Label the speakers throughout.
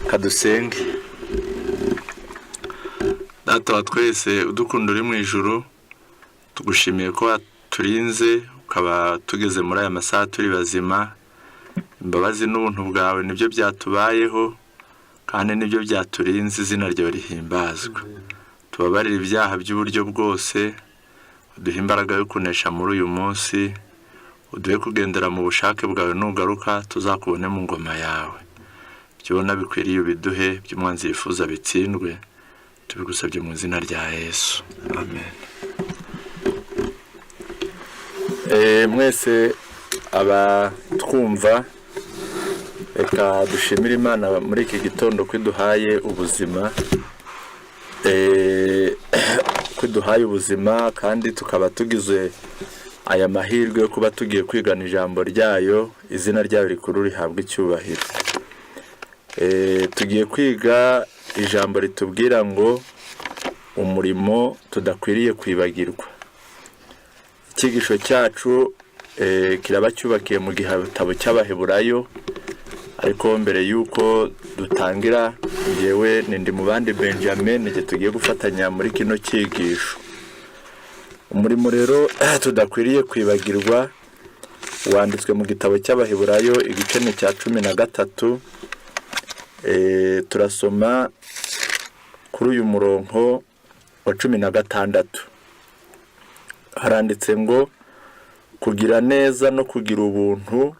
Speaker 1: kadusenge. Data wa twese udukunda uri mu ijuru, tugushimiye ko waturinze ukaba tugeze muri aya masaha turi bazima. Imbabazi n'ubuntu bwawe nibyo byatubayeho kandi nibyo byaturinze, izina ryawe rihimbazwe. Tubabarire ibyaha by'uburyo bwose, uduhe imbaraga yo kunesha muri uyu munsi, uduhe kugendera mu bushake bwawe, nugaruka tuzakubone mu ngoma yawe. Byona bikwiriye ubiduhe, by'umwanzi yifuza bitsindwe, tubigusabye mu izina rya Yesu, amen. Mwese abatwumva, reka dushimire Imana muri iki gitondo kwiduhaye ubuzima, kwiduhaye ubuzima, kandi tukaba tugize aya mahirwe yo kuba tugiye kwigana ijambo ryayo. Izina ryayo rikuru rihabwa icyubahiro. Tugiye kwiga ijambo ritubwira ngo umurimo tudakwiriye kwibagirwa. Ikigisho cyacu kiraba cyubakiye mu gitabo cy'Abaheburayo, ariko mbere yuko dutangira, yewe ndi mu bandi Benjamin, nige tugiye gufatanya muri kino cyigisho. Umurimo rero tudakwiriye kwibagirwa wanditswe mu gitabo cy'Abaheburayo igice cya 13. Turasoma kuri uyu murongo wa 16. Haranditse ngo kugira neza no kugira ubuntu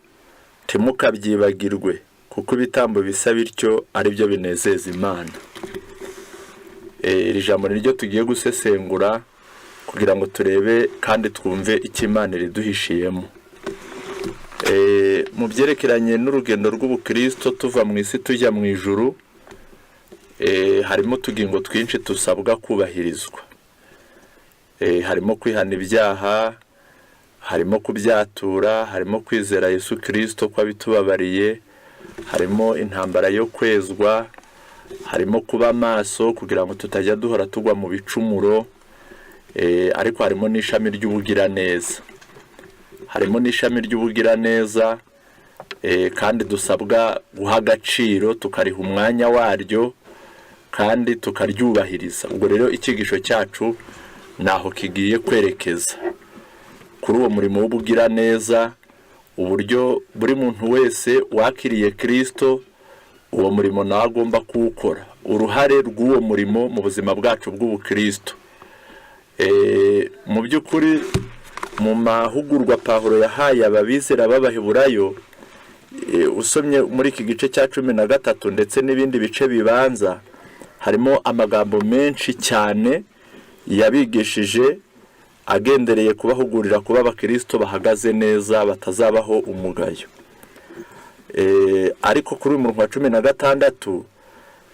Speaker 1: timukabyibagirwe, kuko ibitambo bisa bityo ari byo binezeza Imana. Iri jambo niryo tugiye gusesengura kugira ngo turebe kandi twumve icyo Imana riduhishiyemo. Mu byerekeranye n'urugendo rw'ubukristo tuva mu isi tujya mu ijuru, harimo utugingo twinshi tusabwa kubahirizwa. Harimo kwihana ibyaha, harimo kubyatura, harimo kwizera Yesu Kristo ko abitubabariye, harimo intambara yo kwezwa, harimo kuba maso kugira ngo tutajya duhora tugwa mu bicumuro, ariko harimo n'ishami ry'ubugiraneza. Harimo n'ishami ry'ubugiraneza, kandi dusabwa guha agaciro, tukariha umwanya waryo, kandi tukaryubahiriza. Ubwo rero icyigisho cyacu naho kigiye kwerekeza kuri uwo murimo w'ubugiraneza, uburyo buri muntu wese wakiriye Kristo uwo murimo nawe agomba kuwukora, uruhare rw'uwo murimo mu buzima bwacu bw'ubukristo. Mu by'ukuri mu mahugurwa Pawulo yahaye ababizera b'Abaheburayo, usomye muri iki gice cya 13 ndetse n'ibindi bice bibanza, harimo amagambo menshi cyane yabigishije agendereye kubahugurira kuba abakristo bahagaze neza, batazabaho umugayo. Ariko kuri uyu murongo wa 16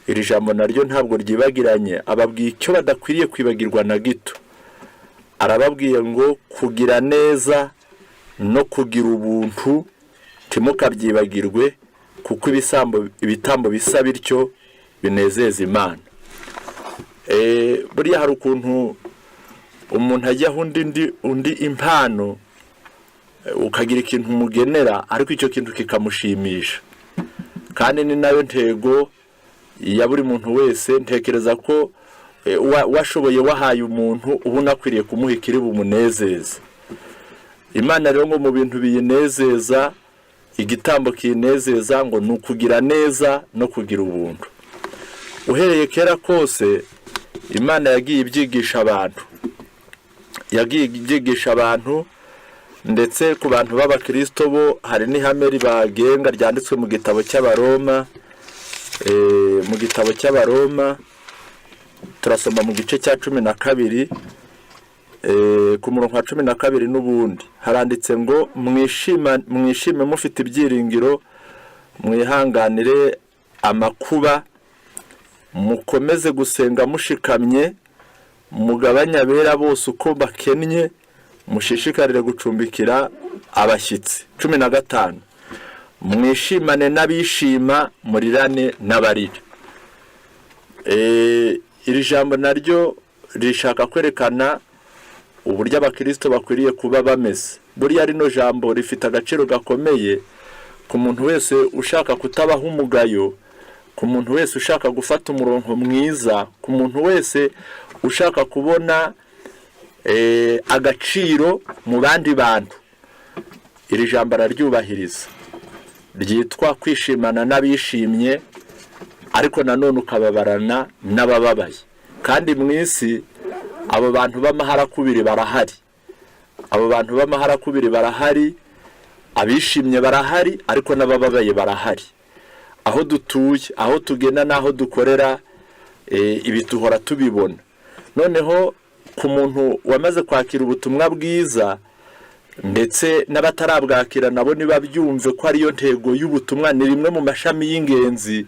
Speaker 1: iri jambo naryo ntabwo ryibagiranye, ababwiye icyo badakwiriye kwibagirwa na gito. Arababwiye ngo kugira neza no kugira ubuntu timukabyibagirwe, kuko ibitambo bisa bityo binezeza Imana. Buriya hari ukuntu umuntu ajya undi impano, ukagira ikintu umugenera, ariko icyo kintu kikamushimisha. Kandi ni nayo ntego ya buri muntu wese. Ntekereza ko washoboye wahaye umuntu ubona akwiriye kumuha ikiri bumunezeze. Imana rero ngo mu bintu biyinezeza, igitambo kinezeza ngo ni ukugira neza no kugira ubuntu. Uhereye kera kose Imana yagiye ibyigisha abantu, ndetse ku bantu b'abakristo bo hari n'ihame ribagenga ryanditswe mu gitabo cy'Abaroma. Mu gitabo cy'Abaroma turasoma mu gice cya 12, ku murongo wa 12 n'ubundi haranditse ngo mwishime mufite ibyiringiro, mwihanganire amakuba, mukomeze gusenga mushikamye, mugabanye abera bose uko bakennye, mushishikarire gucumbikira abashyitsi. 15 mwishimane n'abishima, murirane n'abarira. Iri jambo naryo rishaka kwerekana uburyo abakristo bakwiriye kuba bameze. Buriya rino jambo rifite agaciro gakomeye ku muntu wese ushaka kutabaho umugayo, ku muntu wese ushaka gufata umurongo mwiza, ku muntu wese ushaka kubona agaciro mu bandi bantu. Iri jambo araryubahiriza, ryitwa kwishimana n'abishimye, ariko nanone ukababarana n'abababaye. Kandi mu isi abo bantu b'amaharakubiri barahari, abo bantu b'amaharakubiri barahari, abishimye barahari, ariko n'abababaye barahari. Aho dutuye, aho tugenda n'aho dukorera, ibi duhora tubibona. Noneho ku muntu wamaze kwakira ubutumwa bwiza, ndetse n'abatarabwakira nabo nibabyumve ko ariyo ntego y'ubutumwa. Ni rimwe mu mashami y'ingenzi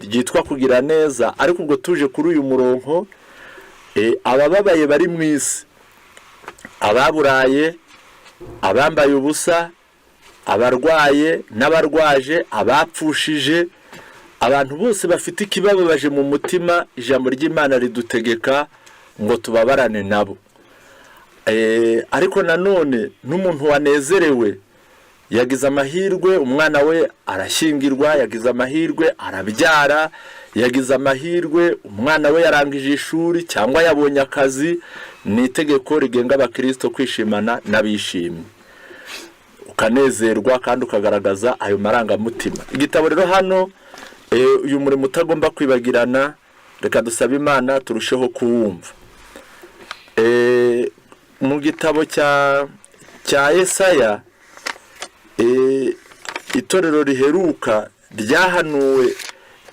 Speaker 1: ryitwa kugira neza. Ariko ubwo tuje kuri uyu murongo, abababaye bari mu isi, ababuraye, abambaye ubusa, abarwaye n'abarwaje, abapfushije, abantu bose bafite ikibababaje mu mutima, ijambo ry'Imana ridutegeka ngo tubabarane nabo. Ariko nanone n'umuntu wanezerewe, yagize amahirwe, umwana we arashyingirwa, yagize amahirwe arabyara, yagize amahirwe umwana we yarangije ishuri cyangwa yabonye akazi, ni itegeko rigenga abakristo kwishimana n'abishimye, ukanezerwa kandi ukagaragaza ayo marangamutima. Igitabo rero hano, uyu murimo utagomba kwibagirana, reka dusabe Imana turusheho kuwumva. Mu gitabo cya Yesaya, itorero riheruka ryahanuwe,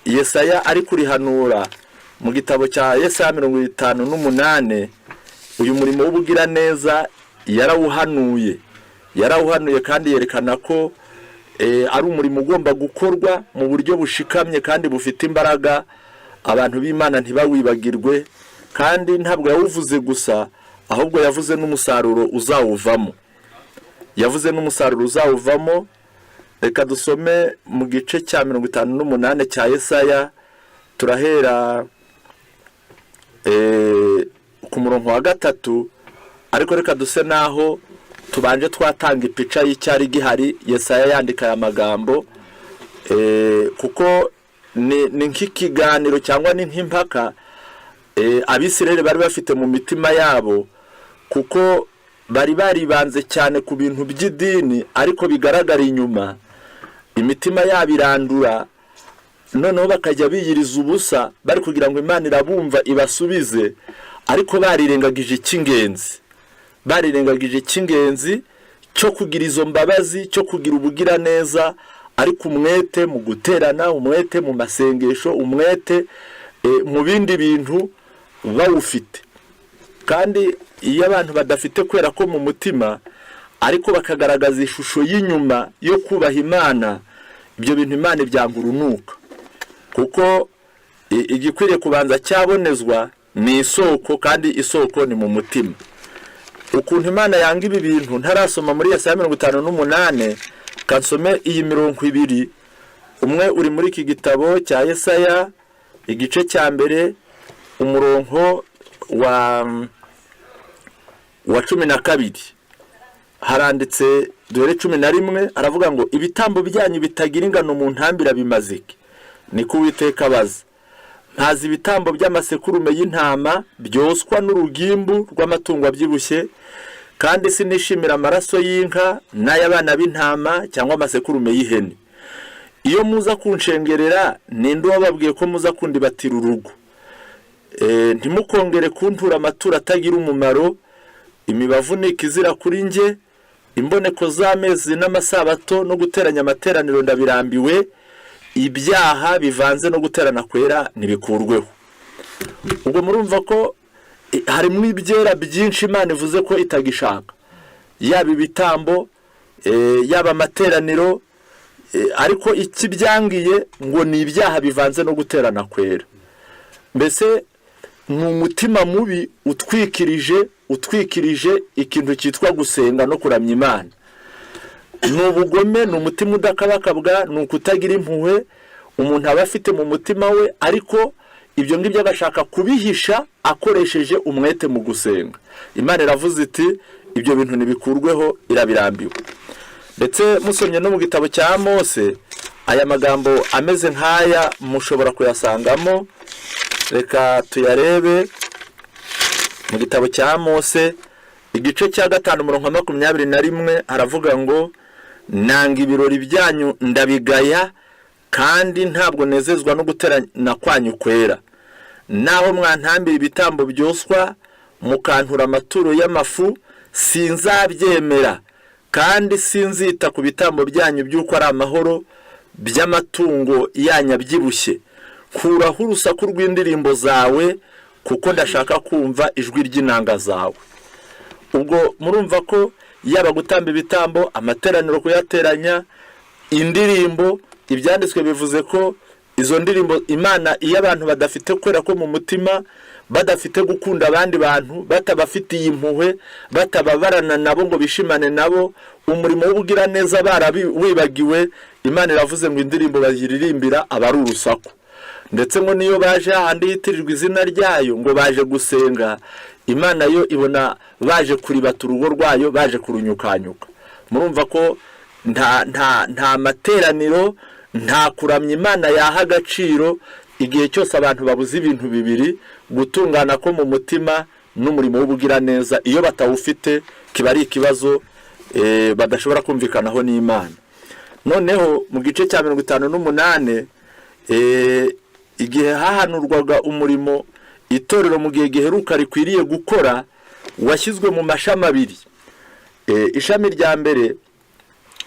Speaker 1: Yesaya ari kurihanura mu gitabo cya Yesaya 58, uyu murimo w'ubugira neza yarawuhanuye kandi yerekana ko ari umurimo ugomba gukorwa mu buryo bushikamye kandi bufite imbaraga. Abantu b'Imana ntibawibagirwe, kandi ntabwo yawuvuze gusa, ahubwo yavuze n'umusaruro uzawuvamo, Reka dusome mu gice cya 58 cya Yesaya, turahera ku murongo wa 3, ariko reka duse naho tubanje twatanga ipica y'icyari gihari Yesaya yandika aya magambo, kuko ni nk'ikiganiro cyangwa ni nk'impaka Abisirayeli bari bafite mu mitima yabo, kuko bari baribanze cyane ku bintu by'idini, ariko bigaragara inyuma imitima yabo irandura. Noneho bakajya biyiriza ubusa bari kugira ngo Imana irabumva ibasubize, ariko barirengagije icy'ingenzi cyo kugira izo mbabazi, cyo kugira ubugira neza, ariko umwete mu guterana, umwete mu masengesho, umwete mu bindi bintu bawufite. Kandi iyo abantu badafite kwera ko mu mutima, ariko bakagaragaza ishusho y'inyuma yo kubaha Imana, ibyo bintu Imana ibyanga urunuka. Kuko igikwiriye kubanza cyabonezwa ni isoko, kandi isoko ni mu mutima. Ukuntu Imana yanga ibi bintu ntarasoma muri Yesaya 58, kansome iyi 20, umwe uri muri iki gitabo cya Yesaya, igice cya mbere, umurongo wa 12, haranditse dore 11, aravuga ngo ibitambo byanyu bitagira ingano mu ntambira bimazike, niko Uwiteka abaza. Ntazi ibitambo by'amasekurume y'intama byoswa n'urugimbu rw'amatungo abyibushye, kandi sinishimira amaraso y'inka n'ay'abana b'intama cyangwa amasekurume y'ihene. Iyo muza kunshengerera, ninde wababwiye ko muza kundibatira urugo? Ntimukongere kuntura amaturo atagira umumaro, imibavu nikizira kuri nge, imboneko z'amezi n'amasabato no guteranya amateraniro ndabirambiwe, ibyaha bivanze no guterana kwera nibikurweho. Ubwo murumva ko harimo ibyera byinshi Imana ivuze ko itagishaka, yaba ibitambo, yaba amateraniro, ariko ikibyangiye ngo ni ibyaha bivanze no guterana kwera. Mbese ni umutima mubi utwikirije ikintu cyitwa gusenga no kuramya Imana. Ni ubugome, ni umutima udakabakabwa, ni ukutagira impuhwe umuntu aba afite mu mutima we, ariko ibyo ngibyo agashaka kubihisha akoresheje umwete mu gusenga. Imana iravuze iti ibyo bintu nibikurweho, irabirambiwe. ndetse musomye no mu gitabo cya Mose aya magambo ameze nk'aya mushobora kuyasangamo. Reka tuyarebe mu gitabo cya Mose igice cya 5:21 haravuga ngo nanga ibirori byanyu ndabigaya kandi ntabwo nezezwa no guterana kwanyu kwera, naho mwantambira ibitambo byoswa mukantura amaturo y'amafu sinzabyemera, kandi sinzita ku bitambo byanyu by'uko ari amahoro by'amatungo yanyabyibushye. Kuraho urusaku rw'indirimbo zawe kuko ndashaka kumva ijwi ry'inanga zawe. Ubwo murumva ko yaba gutamba ibitambo, amateraniro kuyateranya, indirimbo, ibyanditswe bivuze ko izo ndirimbo Imana iyo abantu badafite kwera ko mu mutima, badafite gukunda abandi bantu, batabafitiye impuhwe, batababarana nabo ngo bishimane nabo, umurimo w'ubugira neza barawibagiwe, Imana iravuze ngo indirimbo baziririmbira aba ari urusaku. Ndetse ngo niyo baje ahandi yitirirwa izina ryayo ngo baje gusenga, Imana yo ibona baje kuribata urugo rwayo, baje kurunyukanyuka. Murumva ko nta materaniro, nta kuramya Imana yaha agaciro igihe cyose abantu babuze ibintu bibiri, gutungana ko mu mutima n'umurimo w'ubugira neza. Iyo batawufite kiba ari ikibazo badashobora kumvikanaho n'Imana. Noneho mu gice cya 58 igihe hahanurwaga umurimo itorero mu gihe giheruka rikwiriye gukora, washyizwe mu mashami abiri. Ishami rya mbere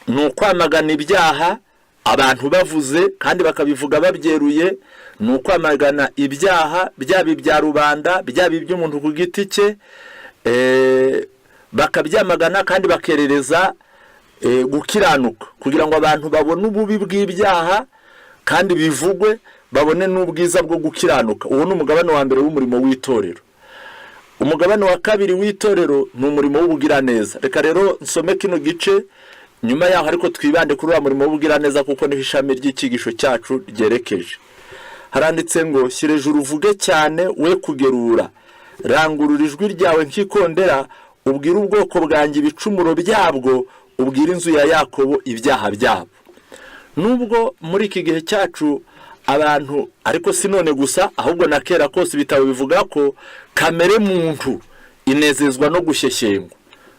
Speaker 1: ni ukwamagana ibyaha, abantu bavuze kandi bakabivuga babyeruye, ni ukwamagana ibyaha byaba ibya rubanda byaba iby'umuntu ku giti cye, bakabyamagana kandi bakerereza gukiranuka kugira ngo abantu babone ububi bw'ibyaha kandi bivugwe, babone n'ubwiza bwo gukiranuka. Uwo ni umugabane wa mbere w'umurimo w'itorero. Umugabane wa kabiri w'itorero ni umurimo w'ubugira neza. Reka rero nsome kino gice, nyuma yaho ariko twibande kuri uwo murimo w'ubugira neza kuko ni ishami ry'ikigisho cyacu ryerekeje. Haranditse ngo shyira ejuru uvuge cyane we kugerura, rangurura ijwi ryawe nk'ikondera, ubwire ubwoko bwanjye ibicumuro byabwo, ubwire inzu ya Yakobo ibyaha byabo. Nubwo muri iki gihe cyacu abantu, ariko si none gusa ahubwo na kera kose ibitabo bivuga ko kamere muntu inezezwa no gushyeshyengwa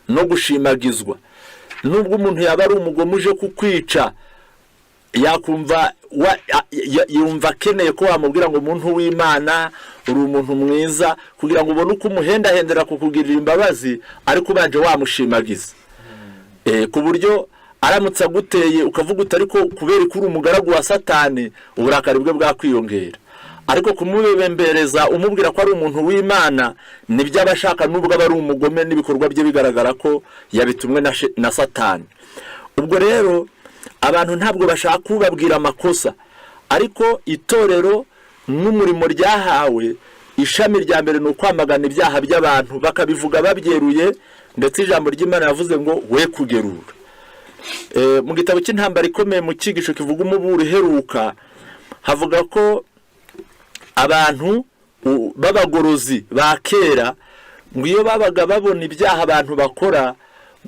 Speaker 1: no gushimagizwa. Nubwo umuntu yaba ari umugome uje kukwica, yakumva yumva akeneye ko wamubwira ngo umuntu w'Imana uri umuntu mwiza, kugira ngo ubone uko umuhendahendera kukugirira imbabazi, ariko ubanje wamushimagiza. Ku buryo aramutse aguteye ukavuga uti ariko kubera ko uri umugaragu wa Satani, uburakari bwe bwakwiyongera. Ariko kumubembereza umubwira ko ari umuntu w'Imana, nibyo abashaka nubwo aba ari umugome n'ibikorwa bye bigaragara ko yabitumwe na Satani. Ubwo rero abantu ntabwo bashaka kubabwira amakosa, ariko itorero n'umurimo ryahawe, ishami rya mbere ni ukwamagana ibyaha by'abantu bakabivuga babyeruye, ndetse ijambo ry'Imana yavuze ngo we kugerura. Mu gitabo cy'intambara ikomeye mu cyigisho kivuga umuburo uheruka, havuga ko abantu b'abagorozi ba kera ngo iyo babaga babona ibyaha abantu bakora,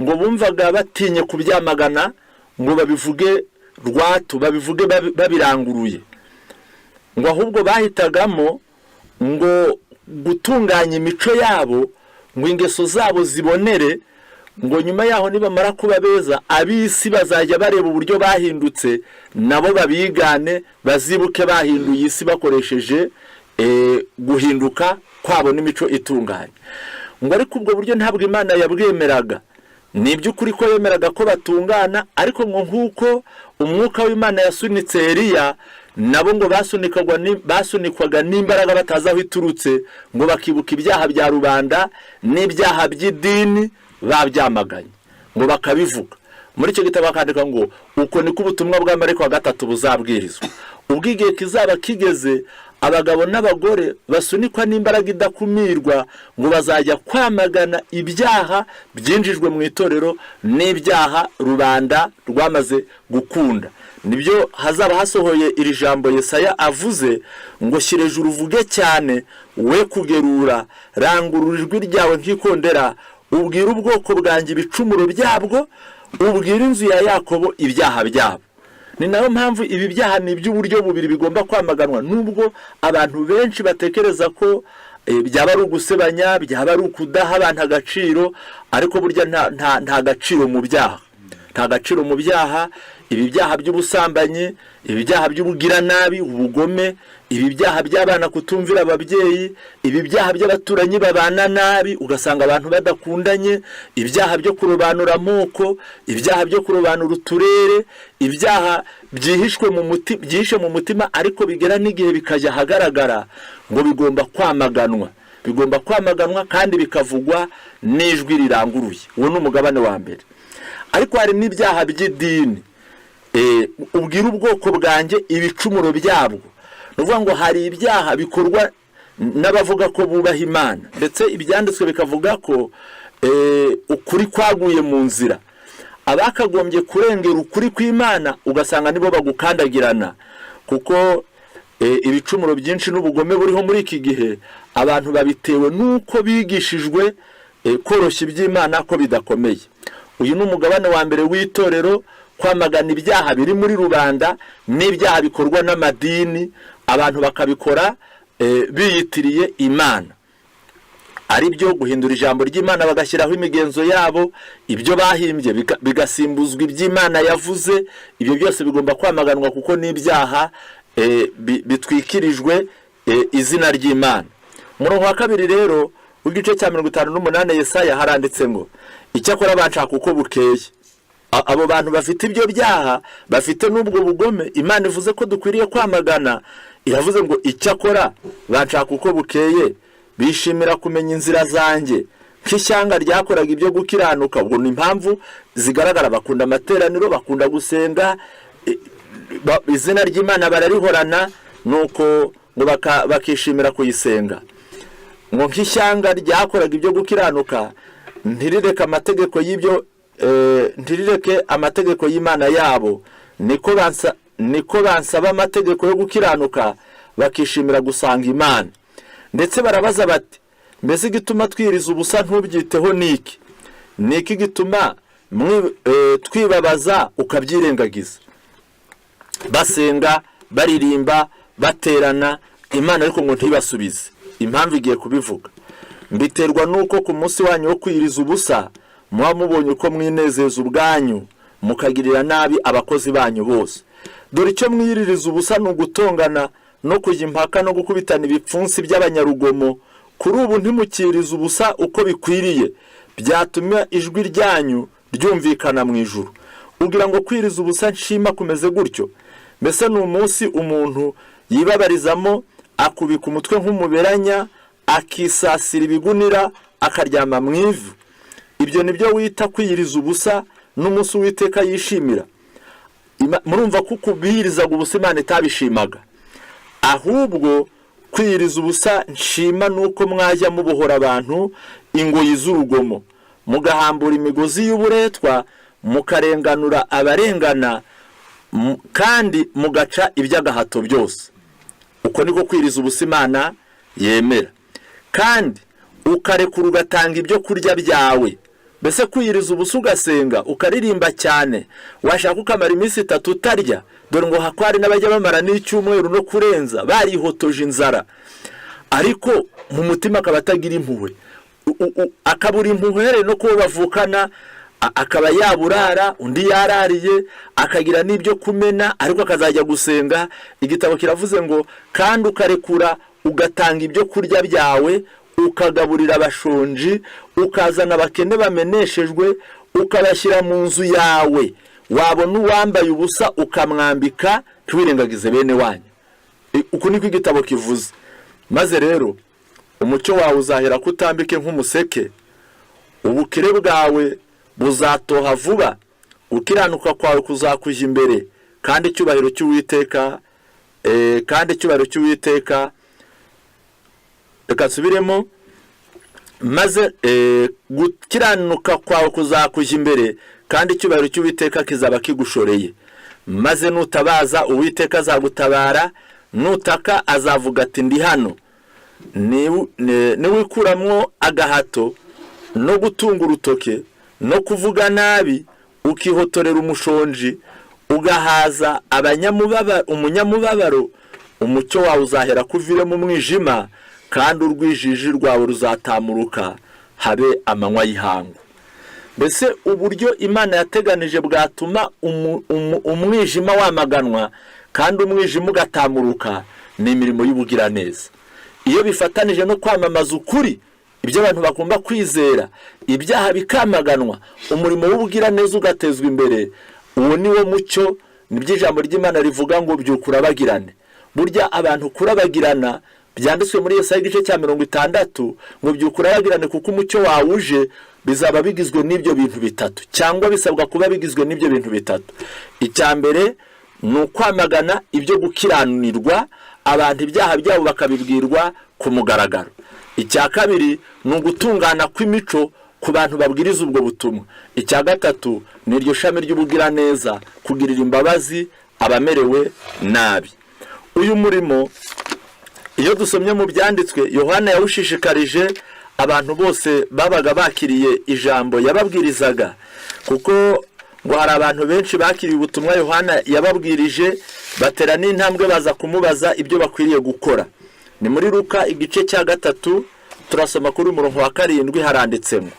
Speaker 1: ngo bumvaga batinye kubyamagana ngo babivuge rwatu, babivuge babiranguruye, ngo ahubwo bahitagamo ngo gutunganya imico yabo, ngo ingeso zabo zibonere, ngo nyuma yaho nibamara kuba beza, ab'isi bazajya bareba uburyo bahindutse, nabo babigane, bazibuke bahinduye isi bakoresheje guhinduka kwabo n'imico itunganye. Ngo ariko ubwo buryo ntabwo Imana yabwemeraga. Ni iby'ukuri ko yemeraga ko batungana, ariko ngo nk'uko umwuka w'Imana yasunitse Eliya, nabo ngo basunikwaga n'imbaraga batazi aho iturutse, ngo bakibuka ibyaha bya rubanda n'ibyaha by'idini babyamaganye, ngo bakabivuga. Muri icyo gitabo bakandika ngo uko niko ubutumwa bwa Mariko wa 3 buzabwirizwa. Ubwo igihe kizaba kigeze, abagabo n'abagore basunikwa n'imbaraga idakumirwa, ngo bazajya kwamagana ibyaha byinjijwe mu itorero n'ibyaha rubanda rwamaze gukunda. Nibyo hazaba hasohoye iri jambo Yesaya avuze ngo shyira ejuru uvuge cyane we kugerura, rangurura ijwi ryawe nk'ikondera, ubwire ubwoko bwanjye ibicumuro byabwo, ubwira inzu ya Yakobo ibyaha byabo. Ni nayo mpamvu ibi byaha ni iby'uburyo bubiri bigomba kwamaganwa, nubwo abantu benshi batekereza ko byaba ari ugusebanya, byaba ari ukudaha abantu agaciro, ariko burya nta gaciro mu byaha. Nta gaciro mu byaha. Ibi byaha by'ubusambanyi, ibi byaha by'ubugiranabi, ubugome, ibi byaha by'abana kutumvira ababyeyi, ibi byaha by'abaturanyi babana nabi ugasanga abantu badakundanye, ibyaha byo kurobanura amoko, ibyaha byo kurobanura uturere, ibyaha byihishe mu mutima ariko bigera n'igihe bikajya ahagaragara, ngo bigomba kwamaganwa. Bigomba kwamaganwa kandi bikavugwa n'ijwi riranguruye. Uwo ni umugabane wa mbere. Ariko hari n'ibyaha by'idini. Ubwira ubwoko bwanjye ibicumuro byabwo. Nuvuga ngo hari ibyaha bikorwa n'abavuga ko bubaha Imana, ndetse ibyanditswe bikavuga ko ukuri kwaguye mu nzira. Abakagombye kurengera ukuri kw'Imana ugasanga nibo bagukandagirana, kuko ibicumuro byinshi n'ubugome buriho muri iki gihe abantu babitewe nuko bigishijwe koroshya iby'Imana ko bidakomeye. Uyu ni umugabane wa mbere w'itorero, kwamagana ibyaha biri muri rubanda n'ibyaha bikorwa n'amadini, abantu bakabikora biyitiriye Imana, ari byo guhindura ijambo ry'Imana bagashyiraho imigenzo yabo, ibyo bahimbye bigasimbuzwa iby'Imana yavuze. Ibyo byose bigomba kwamaganwa kuko n'ibyaha bitwikirijwe izina ry'Imana. Umurongo wa kabiri rero w'igice cya 58 Yesaya haranditse ngo icyakora banshaka uko bukeye. Abo bantu bafite ibyo byaha, bafite n'ubwo bugome, Imana ivuze ko dukwiriye kwamagana. Iravuze ngo icyakora banshaka uko bukeye, bishimira kumenya inzira zanjye nk'ishyanga ryakoraga ibyo gukiranuka. Ubwo ni impamvu zigaragara, bakunda amateraniro, bakunda gusenga, izina ry'Imana bararihorana, nuko ngo bakishimira kuyisenga. Ngo nk'ishyanga ryakoraga ibyo gukiranuka, ntirireke amategeko y'Imana yabo, niko bansaba amategeko yo gukiranuka, bakishimira gusanga Imana. Ndetse barabaza bati, mbese igituma twiriza ubusa ntubyiteho niki? Niki gituma twibabaza ukabyirengagiza? Basenga, baririmba, baterana, Imana ariko ngo ntibasubize. Impamvu igiye kubivuga, mbiterwa nuko ku munsi wanyu wo kwiriza ubusa muba mubonye uko mwinezeza ubwanyu, mukagirira nabi abakozi banyu bose. Dore icyo mwiririza ubusa ni ugutongana no kujya impaka no gukubitana ibipfunsi by'abanyarugomo. Kuri ubu ntimukiriza ubusa uko bikwiriye, byatuma ijwi ryanyu ryumvikana mu ijuru. Ugira ngo kwiriza ubusa nshima kumeze gutyo? Mbese ni umunsi umuntu yibabarizamo, akubika umutwe nk'umuberanya, akisasira ibigunira, akaryama mu ivu. Ibyo nibyo wita kwiyiriza ubusa n'umunsi Uwiteka yishimira? Murumva ko kubihirizaga ubusa Imana itabishimaga. Ahubwo kwiyiriza ubusa nshima nuko mwajya mubohora abantu ingoyi z'urugomo, mugahambura imigozi y'uburetwa, mukarenganura abarengana, kandi mugaca iby'agahato byose. Uko niko kwiriza ubusa Imana yemera. Kandi ukarekura ugatanga ibyo kurya byawe. Mbese kwiyiriza ubusa ugasenga, ukaririmba cyane, washaka ukamara iminsi 3 utarya, dore ngo hakwari n'abajya bamara n'icyumweru no kurenza barihotoje inzara, ariko mu mutima akaba atagira impuhwe, akabura impuhwe no kuba bavukana, akaba yaburara, undi yarariye, akagira n'ibyo kumena, ariko akazajya gusenga. Igitabo kiravuze ngo kandi ukarekura ugatanga ibyo kurya byawe, ukagaburira abashonji, ukazana abakene bameneshejwe, ukabashyira mu nzu yawe. Wabona uwambaye ubusa ukamwambika, ntiwirengagize bene wanyu. Uko niko igitabo kivuze. Maze rero umucyo wawe uzahera kutambike nk'umuseke, ubukire bwawe buzatoha vuba, ukiranuka kwawe kuzakujya imbere, kandi icyubahiro cy'Uwiteka reka nsubiremo, maze gukiranuka kwawe kuzakujya imbere, kandi icyubahiro cy'Uwiteka kizaba kigushoreye. Maze nutabaza Uwiteka azagutabara, nutaka azavuga ati ndi hano. Niwikuramwo agahato no gutunga urutoke no kuvuga nabi, ukihotorera umushonji, ugahaza umunyamubabaro, umucyo wawe uzahera kuvire mu mwijima, kandi urwijiji rwawe ruzatamuruka habe amanywa y'ihangu. Mbese uburyo Imana yateganije bwatuma umwijima wamaganwa kandi umwijima ugatamuruka ni imirimo y'ubugiraneza. Iyo bifatanije no kwamamaza ukuri, ibyo abantu bagomba kwizera, ibyaha bikamaganwa, umurimo w'ubugiraneza ugatezwa imbere, uwo ni wo mucyo. Nibyo ijambo ry'Imana rivuga ngo byuka urabagirane. Burya abantu kurabagirana byanditswe muri Yesaya igice cya 60 ngo byuka urabagirane kuko umucyo wawe uje, bizaba bigizwe n'ibyo bintu bitatu, cyangwa bisabwa kuba bigizwe n'ibyo bintu bitatu. Icya mbere ni ukwamagana ibyo gukiranirwa, abantu ibyaha byabo bakabibwirwa ku mugaragaro. Icya kabiri ni ugutungana kw'imico ku bantu babwiriza ubwo butumwa. Icya gatatu ni iryo shami ry'ubugiraneza, kugirira imbabazi abamerewe nabi. Uyu murimo iyo dusomye mu byanditswe, Yohana yawushishikarije abantu bose babaga bakiriye ijambo yababwirizaga, kuko ngo hari abantu benshi bakiriye ubutumwa Yohana yababwirije, batera n'intambwe baza kumubaza ibyo bakwiriye gukora. Ni muri Luka igice cya 3 turasoma kuri umurongo wa 7 haranditsemo,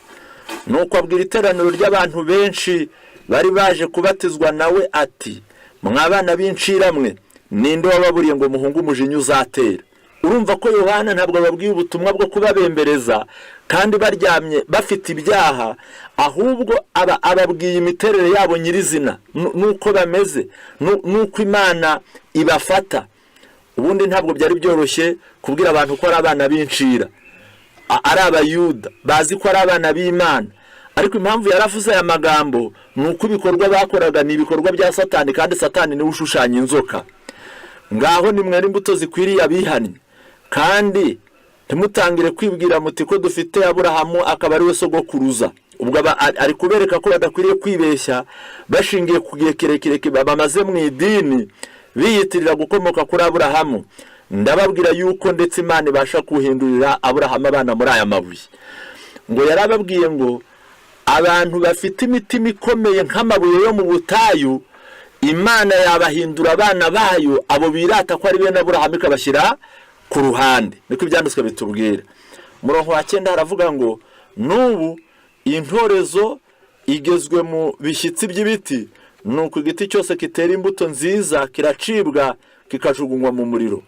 Speaker 1: nuko abwira iteraniro ry'abantu benshi bari baje kubatizwa nawe ati, mwabana b'inshiramwe, ninde wababuriye ngo muhunge umujinya uzatera? Urumva ko Yohana ntabwo babwiye ubutumwa bwo kubabembereza kandi baryamye bafite ibyaha, ahubwo ababwiye imiterere yabo nyirizina, nuko bameze, nuko Imana ibafata. Ubundi ntabwo byari byoroshye kubwira abantu ko ari abana b'inshira, ari abayuda bazi ko ari abana b'Imana, ariko impamvu yaravuze aya magambo nuko ibikorwa bakoraga ni ibikorwa bya Satani, kandi Satani niwe ushushanya inzoka. Ngaho ni mwere imbuto zikwiriye abihannye, kandi ntimutangire kwibwira muti ko dufite Aburahamu akaba ari we sogokuruza. Ubwo ari kubereka ko badakwiriye kwibeshya bashingiye ku gihe kirekire bamaze mu idini biyitirira gukomoka kuri Aburahamu. Ndababwira yuko ndetse Imana ibasha kuhindurira Aburahamu abana muri aya mabuye. Ngo yarababwiye ngo abantu bafite imitima ikomeye nk'amabuye yo mu butayu, Imana yabahindura abana bayo, abo birata ko ari bene Aburahamu ikabashyira ku ruhande. Niko ibyanditswe bitubwira. Umurongo wa 9 haravuga ngo n'ubu intorezo igezwe mu bishyitsi by'ibiti, nuko igiti cyose kitera imbuto nziza kiracibwa kikajugunywa mu muriro.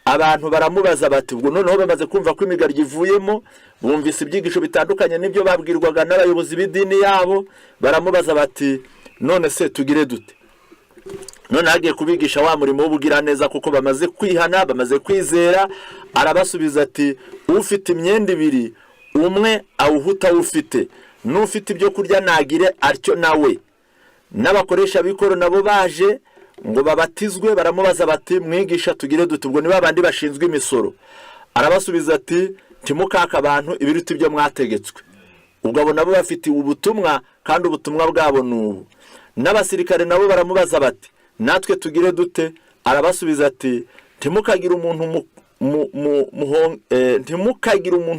Speaker 1: Abantu baramubaza bati, ubwo noneho bamaze kumva ko imigaryo ivuyemo, bumvise ibyigisho bitandukanye n'ibyo babwirwaga n'abayobozi b'idini yabo, baramubaza bati, none se tugire dute? None hagiye kubigisha wa murimo w'ubugiraneza kuko bamaze kwihana, bamaze kwizera. Arabasubiza ati, ufite imyenda 2 umwe awuhuta ufite, n'ufite ibyo kurya nagire atyo nawe. N'abakoresha bikoro nabo baje ngo babatizwe, baramubaza bati, mwigisha tugire dute? Ubwo ni babandi bashinzwe imisoro. Arabasubiza ati, timukaka abantu ibiruta ibyo mwategetswe. Ubwo abo nabo bafite ubutumwa, kandi ubutumwa bwabo nubu. N'abasirikare nabo baramubaza bati, natwe tugire dute? Arabasubiza ati, timukagire umuntu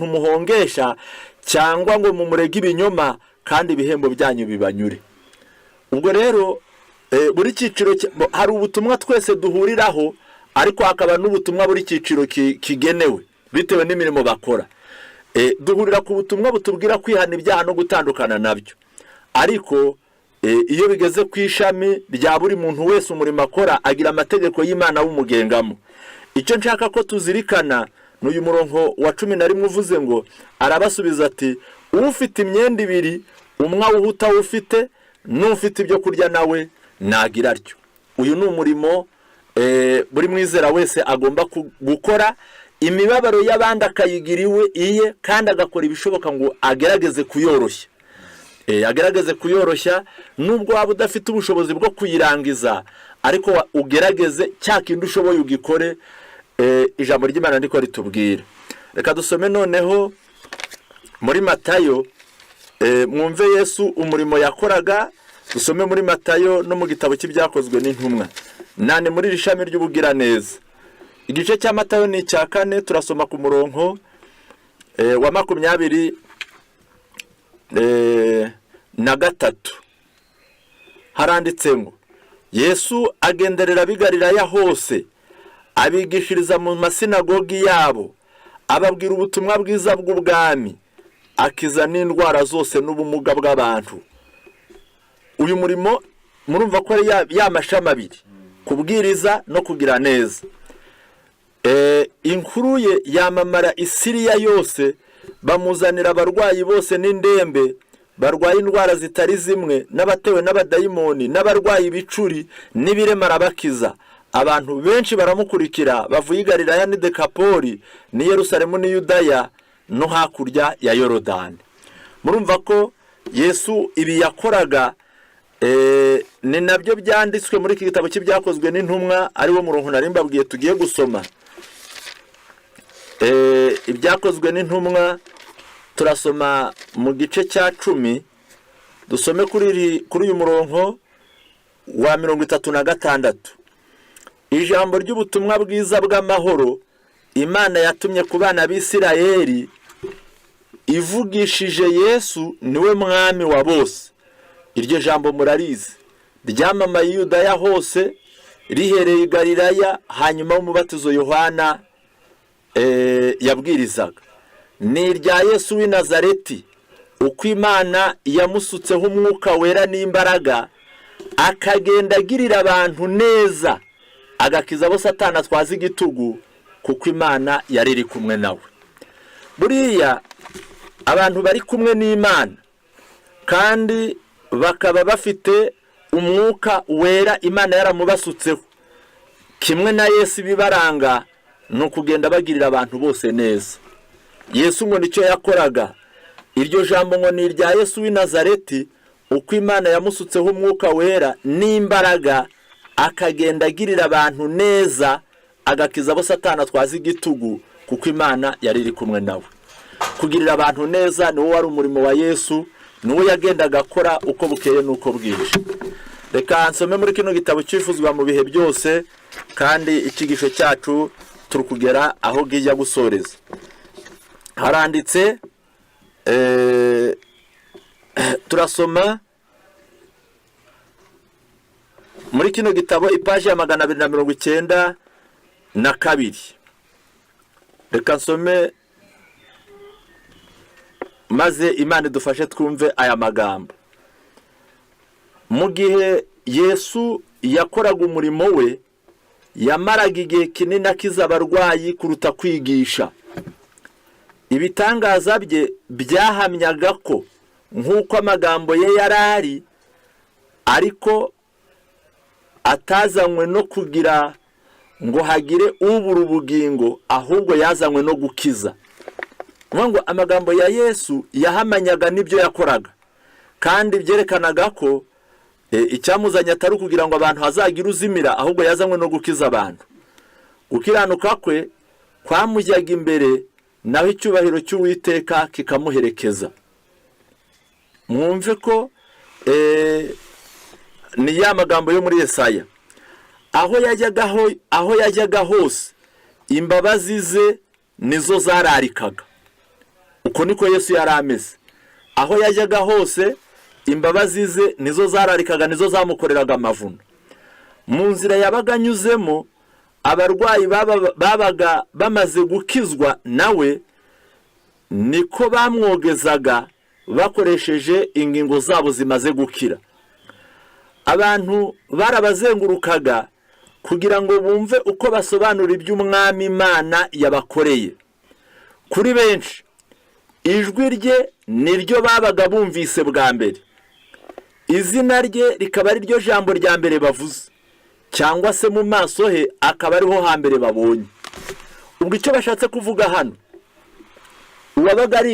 Speaker 1: muhongesha cyangwa ngo mumurege ibinyoma, kandi ibihembo byanyu bibanyure. Ubwo rero buri cyiciro hari ubutumwa twese duhuriraho, ariko hakaba n'ubutumwa buri cyiciro kigenewe bitewe n'imirimo bakora. Duhurira ku butumwa butubwira kwihana ibyaha no gutandukana nabyo, ariko iyo bigeze ku ishami rya buri muntu wese umurimo akora agira amategeko y'Imana w'umugengamo. Icyo nshaka ko tuzirikana n'uyu murongo wa 11 uvuze ngo, arabasubiza ati, ufite imyenda 2 umwe awuhuta ufite, n'ufite ibyo kurya nawe nagira atyo. Uyu ni umurimo buri mwizera wese agomba gukora, imibabaro y'abandi akayigiriwe iye, kandi agakora ibishoboka ngo agerageze kuyoroshya. Agerageze kuyoroshya, nubwo waba udafite ubushobozi bwo kuyirangiza, ariko ugerageze cya kindi ushoboye ugikore. Ijambo ry'Imana ndiko ritubwira. Reka dusome noneho muri Matayo, mwumve Yesu umurimo yakoraga. Dusome muri Matayo no mu gitabo cy'ibyakozwe n'intumwa, nane muri rishami ry'ubugiraneza. Igice cya Matayo ni cya 4, turasoma ku murongo wa 23. haranditse ngo Yesu agenderera ab'i Galilaya hose, abigishiriza mu masinagogi yabo, ababwira ubutumwa bwiza bw'ubwami, akiza n'indwara zose n'ubumuga bw'abantu. Uyu murimo murumva ko ari ya mashami abiri, kubwiriza no kugira neza. Inkuru ye yamamara i Siriya yose, bamuzanira abarwayi bose n'indembe barwaye indwara zitari zimwe, n'abatewe n'abadayimoni, n'abarwayi ibicuri n'ibirema arabakiza. Abantu benshi baramukurikira bavuye i Galilaya n'i Dekapoli n'i Yerusalemu n'i Yudaya no hakurya ya Yorodani. Murumva ko Yesu ibi yakoraga ni nabyo byanditswe muri iki gitabo cy'ibyakozwe n'intumwa, ariwo murongo nari mbabwiye tugiye gusoma. Ibyakozwe n'intumwa turasoma mu gice cya 10, dusome kuri uyu murongo wa 36. Ijambo ry'ubutumwa bwiza bw'amahoro Imana yatumye ku bana b'Isirayeli, ivugishije Yesu niwe mwami wa bose. Iryo jambo murarizi, ryamamaye i Yudaya hose, rihereye i Galilaya, hanyuma umubatizo Yohana yabwirizaga. Ni irya Yesu w'i Nazareti, uko Imana yamusutseho umwuka wera n'imbaraga, akagenda agirira abantu neza, agakiza abo Satani atwaza igitugu, kuko Imana yari iri kumwe nawe. Buriya abantu bari kumwe n'Imana kandi bakaba bafite umwuka wera Imana yaramubasutseho, kimwe na Yesu bibaranga ni ukugenda bagirira abantu bose neza. Yesu ngo nicyo yakoraga. Iryo jambo ngo ni irya Yesu w'i Nazareti, uko Imana yamusutseho umwuka wera n'imbaraga, akagenda agirira abantu neza, agakiza abo Satani atwaza igitugu, kuko Imana yari iri kumwe nawe. Kugirira abantu neza niwo wari umurimo wa Yesu, niwo yagendaga akora uko bukeye n'uko bwije. Reka nsome muri kino gitabo cyifuzwa mu bihe byose, kandi ikigisho cyacu turi kugera aho gijya gusoreza. Haranditse turasoma muri kino gitabo ipaji ya 292. Reka nsome maze Imana idufashe twumve aya magambo. Mu gihe Yesu yakoraga umurimo we, yamaraga igihe kinini akiza abarwayi kuruta kwigisha. Ibitangaza bye byahamyaga ko nk'uko amagambo ye yarari, ariko atazanywe no kugira ngo hagire ubura ubugingo, ahubwo yazanywe no gukiza. Ngo amagambo ya Yesu yahamanyaga n'ibyo yakoraga, kandi byerekanaga ko icyamuzanye atari kugira ngo abantu hazagira uzimira, ahubwo yazanywe no gukiza abantu. Gukiranuka kwe kwamujyaga imbere, naho icyubahiro cy'Uwiteka kikamuherekeza. Mwumve ko ni ya magambo yo muri Yesaya, aho yajyaga hose imbabazi ze nizo zararikaga. Uko niko Yesu yari ameze. Aho yajyaga hose imbabazi ze nizo zararikaga, nizo zamukoreraga amavuno. Mu nzira yabaga anyuzemo, abarwayi babaga bamaze gukizwa nawe, niko bamwogezaga bakoresheje ingingo zabo zimaze gukira. Abantu barabazengurukaga kugira ngo bumve uko basobanura iby'umwami Imana yabakoreye. Kuri benshi ijwi rye niryo babaga bumvise bwa mbere, izina rye rikaba ari ryo jambo rya mbere bavuze, cyangwa se mu maso he akaba ariho hambere babonye. Ubwo icyo bashatse kuvuga hano, uwabaga ari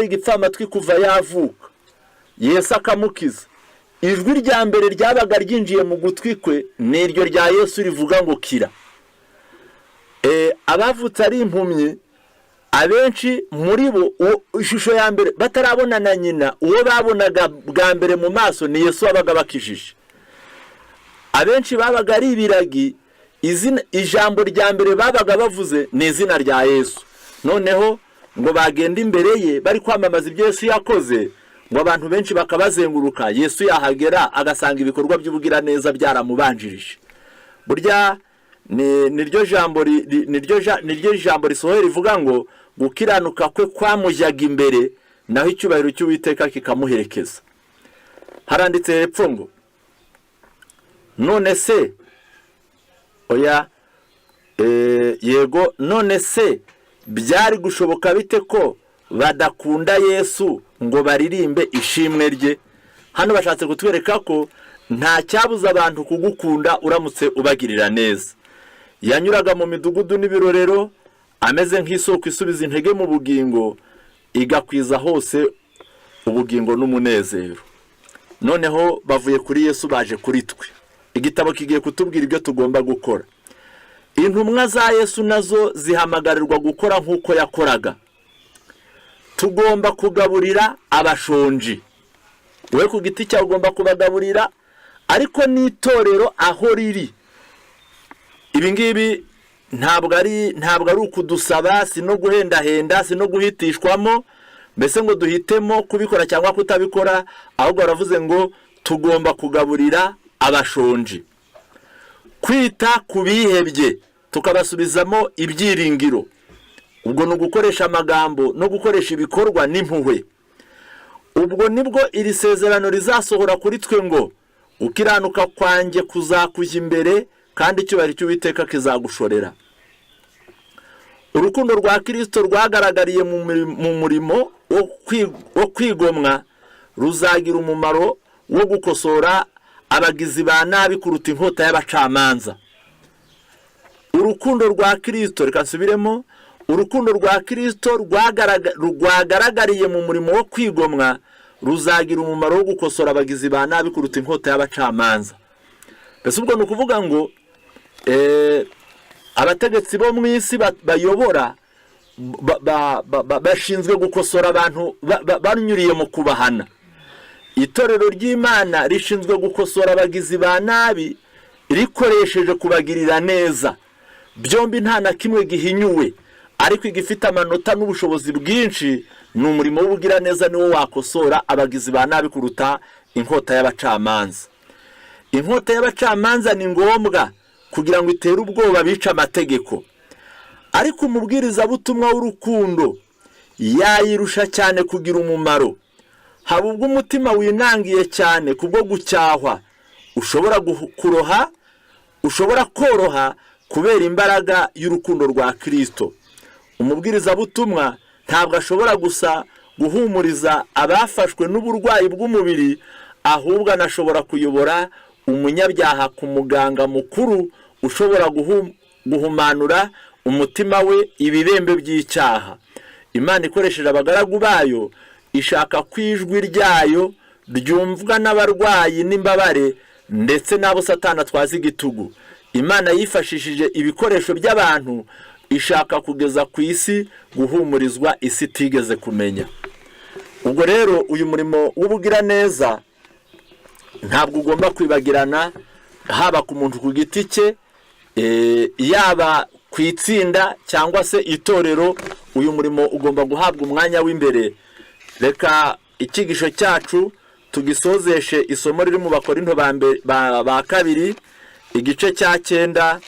Speaker 1: igipfamatwi kuva yavuka, Yesu akamukiza, ijwi rya mbere ryabaga ryinjiye mu gutwi kwe niryo rya Yesu rivuga ngo kira. Abavutse ari impumyi, abenshi muri bo ishusho ya mbere batarabona na nyina, uwo babonaga bwa mbere mu maso ni Yesu wabaga bakijije. Abenshi babaga ari ibiragi, ijambo rya mbere babaga bavuze ni izina rya Yesu. Noneho ngo bagenda imbere ye bari kwamamaza ibyo Yesu yakoze, ngo abantu benshi bakabazenguruka, Yesu yahagera agasanga ibikorwa by'ubugiraneza byaramubanjirije. Burya niryo jambo risohoye rivuga ngo gukiranuka kwe kwamujyaga imbere, naho icyubahiro cy'Uwiteka kikamuherekeza. Haranditse hepfo ngo none se yego, none se byari gushoboka bite ko badakunda Yesu ngo baririmbe ishimwe rye? Hano bashatse kutwereka ko nta cyabuza abantu kugukunda uramutse ubagirira neza. Yanyuraga mu midugudu n'ibirorero ameze nk'isoko isubiza intege mu bugingo, igakwiza hose ubugingo n'umunezero. Noneho bavuye kuri Yesu baje kuri twe. Igitabo kigiye kutubwira ibyo tugomba gukora. Intumwa za Yesu nazo zihamagarirwa gukora nk'uko yakoraga. Tugomba kugaburira abashonji. We ku giti cyawe ugomba kubagaburira, ariko n'itorero aho riri. Ibi ngibi ntabwo ari ukudusaba, si no guhendahenda, si no guhitishwamo, mbese ngo duhitemo kubikora cyangwa kutabikora, ahubwo baravuze ngo tugomba kugaburira abashonji. Kwita ku bihebye tukabasubizamo ibyiringiro. Ubwo ni ugukoresha amagambo no gukoresha ibikorwa n'impuhwe. Ubwo nibwo iri sezerano rizasohora kuri twe ngo ukiranuka kwanjye kuzakujya imbere, kandi icyubahiro cy'Uwiteka kizagushorera. Urukundo rwa Kristo rwagaragariye mu murimo wo kwigomwa ruzagira umumaro wo gukosora abagizi ba nabi kuruta inkota y'abacamanza. Urukundo rwa Kristo, reka nsubiremo, urukundo rwa Kristo rwagaragariye mu murimo wo kwigomwa ruzagira umumaro wo gukosora abagizi ba nabi kuruta inkota y'abacamanza. Mbese ubwo ni ukuvuga ngo abategetsi bo mu isi bayobora bashinzwe gukosora abantu banyuriye mu kubahana. Itorero ry'Imana rishinzwe gukosora abagizi ba nabi rikoresheje kubagirira neza. Byombi nta na kimwe gihinyuwe, ariko igifite amanota n'ubushobozi bwinshi ni umurimo w'ubugiraneza, niwo wakosora abagizi ba nabi kuruta inkota y'abacamanza. Inkota y'abacamanza ni ngombwa kugira ngo itere ubwoba bica amategeko, ariko umubwirizabutumwa w'urukundo yayirusha cyane kugira umumaro. Haba ubwo umutima winangiye cyane kubwo gucyahwa ushobora koroha kubera imbaraga y'urukundo rwa Kristo. Umubwirizabutumwa ntabwo ashobora gusa guhumuriza abafashwe n'uburwayi bw'umubiri, ahubwo anashobora kuyobora umunyabyaha ku muganga mukuru ushobora guhumanura umutima we ibibembe by'icyaha. Imana ikoresheje abagaragu bayo ishaka kwijwi ryayo ryumvwa n'abarwayi n'imbabare ndetse n'abo Satani atwaza igitugu. Imana yifashishije ibikoresho by'abantu ishaka kugeza ku isi guhumurizwa isi itigeze kumenya. Ubwo rero uyu murimo w'ubugiraneza ntabwo ugomba kwibagirana, haba ku muntu ku giti cye, yaba ku itsinda cyangwa se itorero. Uyu murimo ugomba guhabwa umwanya w'imbere. Reka icyigisho cyacu tugisozeshe isomo riri mu Bakorinto ba kabiri igice cya 9.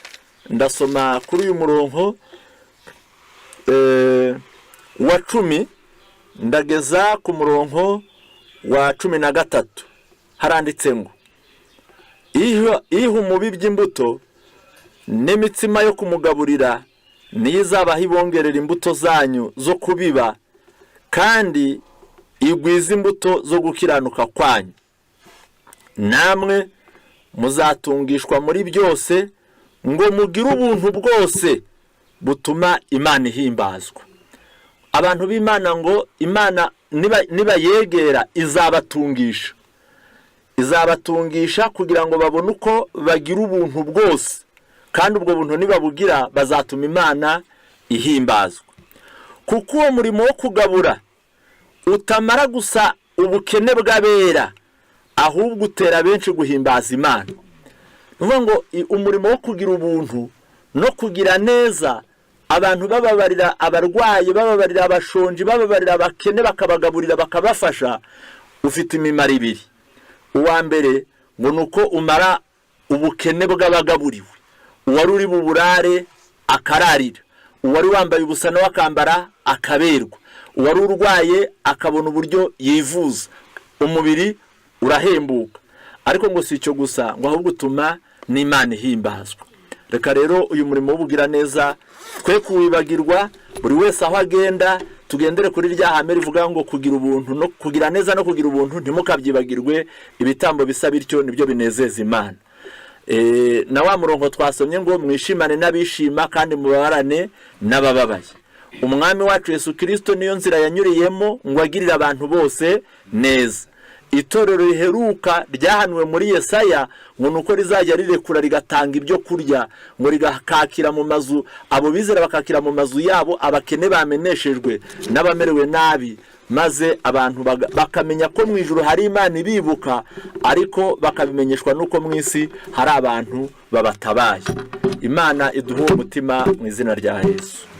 Speaker 1: Ndasoma kuri uyu murongo wa 10 ndageza ku murongo wa 13. Haranditse ngo ihu mubi by'imbuto n'imitsima yo kumugaburira niyo izabaha ibongerera imbuto zanyu zo kubiba, kandi igwiza imbuto zo gukiranuka kwanyu. Namwe muzatungishwa muri byose ngo mugire ubuntu bwose butuma Imana ihimbazwa. Abantu b'Imana ngo Imana niba yegera izabatungisha kugira ngo babone uko bagira ubuntu bwose, kandi ubwo buntu nibabugira bazatuma Imana ihimbazwa. Kuko uwo murimo wo kugabura utamara gusa ubukene bw'abera, ahubwo utera benshi guhimbaza Imana. Nuvuga ngo umurimo wo kugira ubuntu no kugira neza, abantu bababarira abarwayi, bababarira abashonji, bababarira abakene, bakabagaburira, bakabafasha, ufite imimaro ibiri. Uwa mbere ngo nuko umara ubukene bw'abagaburiwe, uwari uri mu burare akararira, uwari wambaye ubusa nawe akambara akaberwa, uwari urwaye akabona uburyo yivuza, umubiri urahembuka. Ariko ngo si icyo gusa, ngo ahubwo utuma n'Imana ihimbazwa. Reka rero uyu murimo w'ubugira neza twe kuwibagirwa, buri wese aho agenda tugendere kuri rya hame rivuga ngo kugira ubuntu no kugira neza no kugira ubuntu ntimukabyibagirwe, ibitambo bisa bityo nibyo binezeza Imana. Na wa murongo twasomye ngo mwishimane n'abishima kandi mubabarane n'abababaye. Umwami wacu Yesu Kristo niyo nzira yanyuriyemo ngo agirire abantu bose neza. Itorero riheruka ryahanuwe muri Yesaya ngo nuko rizajya rirekura rigatanga ibyo kurya, ngo rigakakira mu mazu, abo bizera bakakira mu mazu yabo abakene bameneshejwe n'abamerewe nabi, maze abantu bakamenya ko mu ijuru hari Imana ibibuka, ariko bakabimenyeshwa nuko mu isi hari abantu babatabaye. Imana iduhe umutima mu izina rya Yesu.